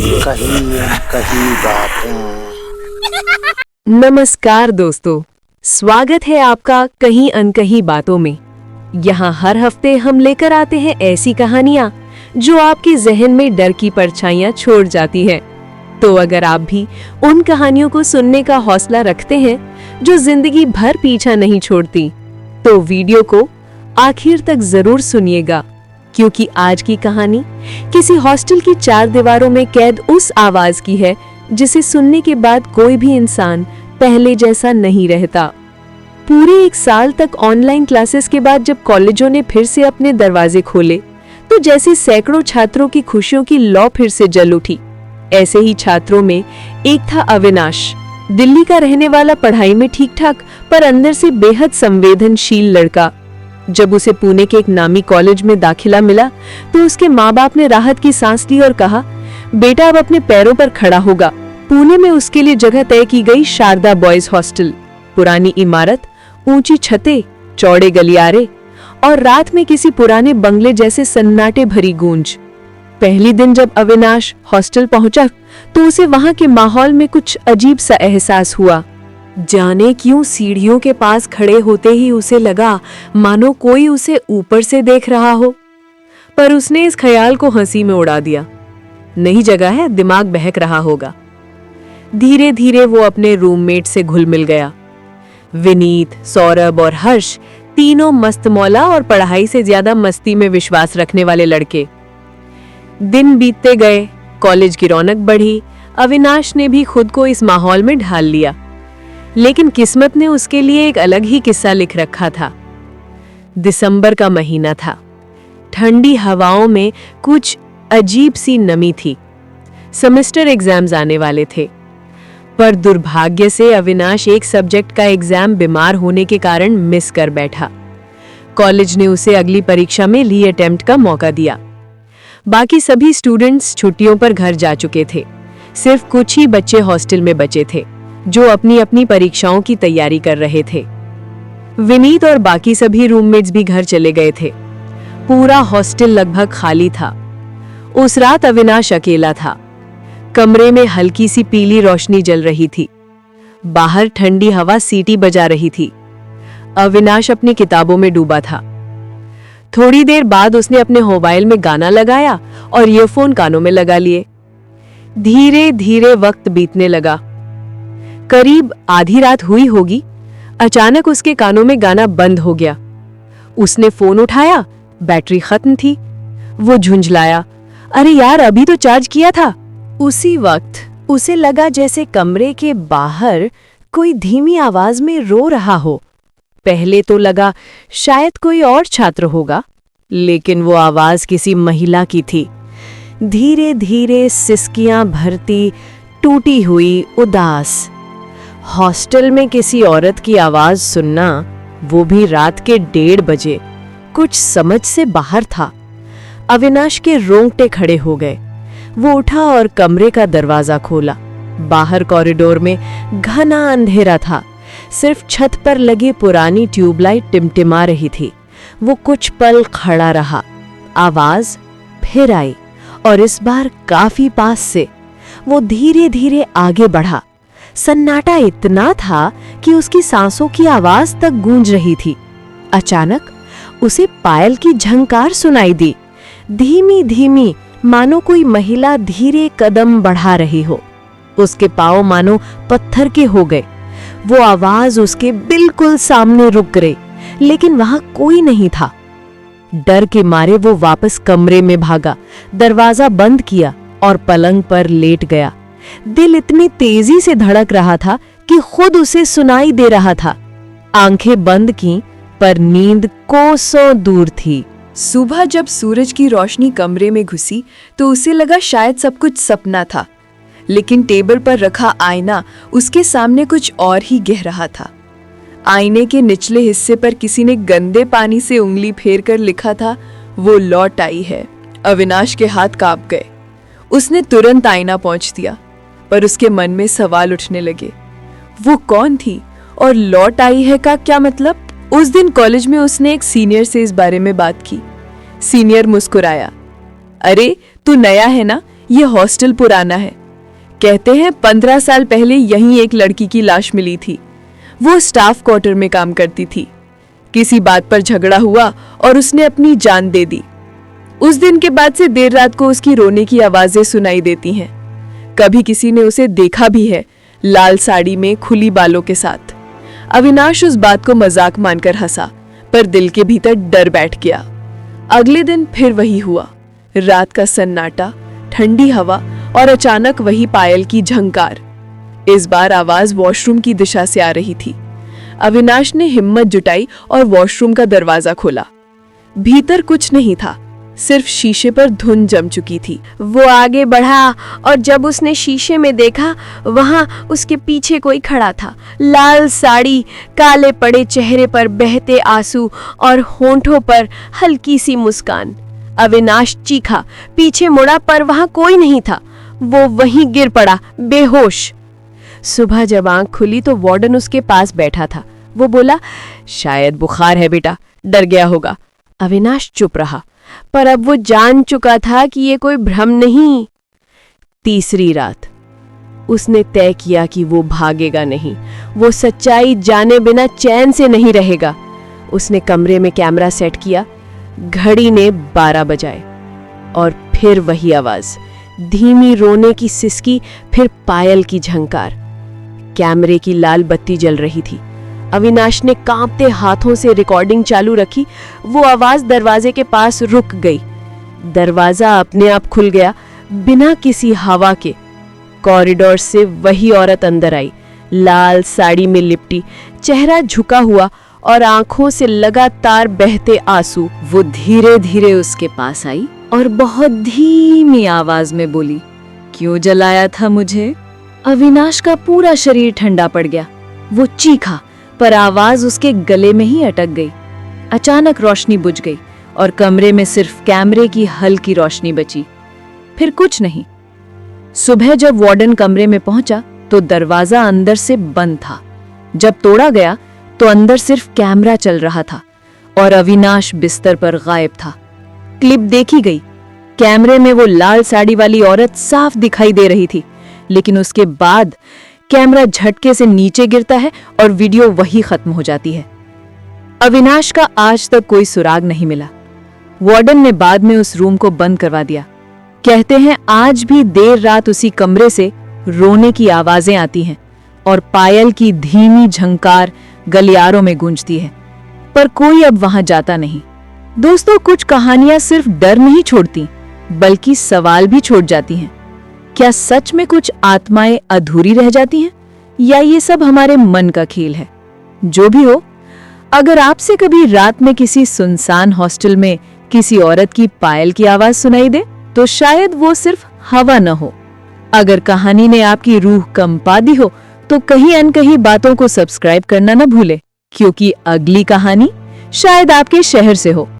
कही कही बातें। नमस्कार दोस्तों, स्वागत है आपका कहीं अनकही बातों में। यहाँ हर हफ्ते हम लेकर आते हैं ऐसी कहानियाँ जो आपके जहन में डर की परछाइयाँ छोड़ जाती है। तो अगर आप भी उन कहानियों को सुनने का हौसला रखते हैं जो जिंदगी भर पीछा नहीं छोड़ती, तो वीडियो को आखिर तक जरूर सुनिएगा, क्योंकि आज की कहानी किसी हॉस्टल की चार दीवारों में कैद उस आवाज की है जिसे सुनने के बाद कोई भी इंसान पहले जैसा नहीं रहता। पूरे 1 साल तक ऑनलाइन क्लासेस के बाद जब कॉलेजों ने फिर से अपने दरवाजे खोले, तो जैसे सैकड़ों छात्रों की खुशियों की लौ फिर से जल उठी। ऐसे ही छात्रों में एक था अविनाश, दिल्ली का रहने वाला, पढ़ाई में ठीक ठाक पर अंदर से बेहद संवेदनशील लड़का। जब उसे पुणे के एक नामी कॉलेज में दाखिला मिला तो उसके माँ बाप ने राहत की सांस ली और कहा, बेटा अब अपने पैरों पर खड़ा होगा। पुणे में उसके लिए जगह तय की गई शारदा बॉयज हॉस्टल। पुरानी इमारत, ऊंची छतें, चौड़े गलियारे और रात में किसी पुराने बंगले जैसे सन्नाटे भरी गूंज। पहली दिन जब अविनाश हॉस्टल पहुंचा तो उसे वहां के माहौल में कुछ अजीब सा एहसास हुआ। जाने क्यों सीढ़ियों के पास खड़े होते ही उसे लगा मानो कोई उसे ऊपर से देख रहा हो, पर उसने इस ख्याल को हंसी में उड़ा दिया। नई जगह है, दिमाग बहक रहा होगा। धीरे धीरे वो अपने रूममेट से घुल मिल गया। विनीत, सौरभ और हर्ष तीनों मस्त मौला और पढ़ाई से ज्यादा मस्ती में विश्वास रखने वाले लड़के। दिन बीतते गए, कॉलेज की रौनक बढ़ी। अविनाश ने भी खुद को इस माहौल में ढाल लिया, लेकिन किस्मत ने उसके लिए एक अलग ही किस्सा लिख रखा था। दिसंबर का महीना था। ठंडी हवाओं में कुछ अजीब सी नमी थी। सेमेस्टर एग्जाम्स आने वाले थे, पर दुर्भाग्य से अविनाश एक सब्जेक्ट का एग्जाम बीमार होने के कारण मिस कर बैठा। कॉलेज ने उसे अगली परीक्षा में री अटेम्प्ट का मौका दिया। बाकी सभी स्टूडेंट्स छुट्टियों पर घर जा चुके थे। सिर्फ कुछ ही बच्चे हॉस्टल में बचे थे जो अपनी अपनी परीक्षाओं की तैयारी कर रहे थे। विनीत और बाकी सभी रूममेट्स भी घर चले गए थे। पूरा हॉस्टल लगभग खाली था। उस रात अविनाश अकेला था। कमरे में हल्की सी पीली रोशनी जल रही थी। बाहर ठंडी हवा सीटी बजा रही थी। अविनाश अपनी किताबों में डूबा था। थोड़ी देर बाद उसने अपने मोबाइल में गाना लगाया और ईयरफोन कानों में लगा लिए। धीरे धीरे वक्त बीतने लगा। करीब आधी रात हुई होगी। अचानक उसके कानों में गाना बंद हो गया। उसने फोन उठाया, बैटरी खत्म थी। वो झुंझलाया, अरे यार, अभी तो चार्ज किया था। उसी वक्त उसे लगा जैसे कमरे के बाहर कोई धीमी आवाज में रो रहा हो। पहले तो लगा शायद कोई और छात्र होगा, लेकिन वो आवाज किसी महिला की थी। धीरे धीरे सिसकियां भरती, टूटी हुई, उदास। हॉस्टल में किसी औरत की आवाज सुनना, वो भी रात के 1:30 बजे, कुछ समझ से बाहर था। अविनाश के रोंगटे खड़े हो गए। वो उठा और कमरे का दरवाजा खोला। बाहर कॉरिडोर में घना अंधेरा था। सिर्फ छत पर लगी पुरानी ट्यूबलाइट टिमटिमा रही थी। वो कुछ पल खड़ा रहा। आवाज फिर आई और इस बार काफी पास से। वो धीरे धीरे आगे बढ़ा। सन्नाटा इतना था कि उसकी सांसों की आवाज तक गूंज रही थी। अचानक उसे पायल की झंकार सुनाई दी, धीमी धीमी, मानो कोई महिला धीरे कदम बढ़ा रही हो। उसके पांव मानो पत्थर के हो गए। वो आवाज उसके बिल्कुल सामने रुक गई, लेकिन वहां कोई नहीं था। डर के मारे वो वापस कमरे में भागा, दरवाजा बंद किया और पलंग पर लेट गया। दिल इतनी तेजी से धड़क रहा था कि खुद उसे सुनाई दे रहा था। आंखें बंद की, पर नींद कोसों दूर थी। सुबह जब सूरज की रोशनी कमरे में घुसी तो उसे लगा शायद सब कुछ सपना था, लेकिन टेबल पर रखा आईना उसके सामने कुछ और ही गिर रहा था। आईने के निचले हिस्से पर किसी ने गंदे पानी से उंगली फेर कर लिखा था, वो लौट आई है। अविनाश के हाथ कांप गए। उसने तुरंत आईना पोंछ दिया, पर उसके मन में सवाल उठने लगे। वो कौन थी और लौट आई है का क्या मतलब? उस दिन कॉलेज में उसने एक सीनियर से इस बारे में बात की। सीनियर मुस्कुराया, अरे तू नया है ना, ये हॉस्टल पुराना है। कहते हैं 15 साल पहले यहीं एक लड़की की लाश मिली थी। वो स्टाफ क्वार्टर में काम करती थी। किसी बात पर झगड़ा हुआ और उसने अपनी जान दे दी। उस दिन के बाद से देर रात को उसकी रोने की आवाजें सुनाई देती हैं। कभी किसी ने उसे देखा भी है, लाल साड़ी में खुली बालों के साथ। अविनाश उस बात को मजाक मानकर हंसा, पर दिल के भीतर डर बैठ गया। अगले दिन फिर वही हुआ। रात का सन्नाटा, ठंडी हवा और अचानक वही पायल की झंकार। इस बार आवाज वॉशरूम की दिशा से आ रही थी। अविनाश ने हिम्मत जुटाई और वॉशरूम का दरवाजा खोला। भीतर कुछ नहीं था, सिर्फ शीशे पर धुंध जम चुकी थी। वो आगे बढ़ा और जब उसने शीशे में देखा, वहां उसके पीछे कोई खड़ा था। लाल साड़ी, काले पड़े चेहरे पर बहते आंसू और होंठों पर हल्की सी मुस्कान। अविनाश चीखा, पीछे मुड़ा, पर वहां कोई नहीं था। वो वहीं गिर पड़ा, बेहोश। सुबह जब आंख खुली तो वार्डन उसके पास बैठा था। वो बोला, शायद बुखार है बेटा, डर गया होगा। अविनाश चुप रहा, पर अब वो जान चुका था कि ये कोई भ्रम नहीं। तीसरी रात उसने तय किया कि वो भागेगा नहीं। वो सच्चाई जाने बिना चैन से नहीं रहेगा। उसने कमरे में कैमरा सेट किया। घड़ी ने 12 बजाए और फिर वही आवाज, धीमी रोने की सिसकी, फिर पायल की झंकार। कैमरे की लाल बत्ती जल रही थी। अविनाश ने कांपते हाथों से रिकॉर्डिंग चालू रखी। वो आवाज दरवाजे के पास रुक गई। दरवाजा अपने आप खुल गया, बिना किसी हवा के। कॉरिडोर से वही औरत अंदर आई, लाल साड़ी में लिपटी, चेहरा झुका हुआ और आंखों से लगातार बहते आंसू। वो धीरे धीरे उसके पास आई और बहुत धीमी आवाज में बोली, क्यों जलाया था मुझे? अविनाश का पूरा शरीर ठंडा पड़ गया। वो चीखा, पर आवाज उसके गले में ही अटक गई। अचानक रोशनी बुझ गई और कमरे में सिर्फ कैमरे की हल्की रोशनी बची, फिर कुछ नहीं। सुबह जब वार्डन कमरे में पहुंचा तो दरवाजा अंदर से बंद था। जब तोड़ा गया तो अंदर सिर्फ कैमरा चल रहा था और अविनाश बिस्तर पर गायब था। क्लिप देखी गई। कैमरे में वो लाल साड़ी वाली औरत साफ दिखाई दे रही थी, लेकिन उसके बाद कैमरा झटके से नीचे गिरता है और वीडियो वही खत्म हो जाती है। अविनाश का आज तक कोई सुराग नहीं मिला। वार्डन ने बाद में उस रूम को बंद करवा दिया। कहते हैं आज भी देर रात उसी कमरे से रोने की आवाजें आती हैं और पायल की धीमी झंकार गलियारों में गूंजती है, पर कोई अब वहां जाता नहीं। दोस्तों, कुछ कहानियां सिर्फ डर नहीं छोड़ती, बल्कि सवाल भी छोड़ जाती हैं। क्या सच में कुछ आत्माएं अधूरी रह जाती हैं, या ये सब हमारे मन का खेल है? जो भी हो, अगर आपसे कभी रात में किसी सुनसान हॉस्टल में किसी औरत की पायल की आवाज सुनाई दे, तो शायद वो सिर्फ हवा न हो। अगर कहानी ने आपकी रूह कंपा दी हो, तो कहीं अनकहीं बातों को सब्सक्राइब करना न भूले, क्योंकि अगली कहानी शायद आपके शहर से हो।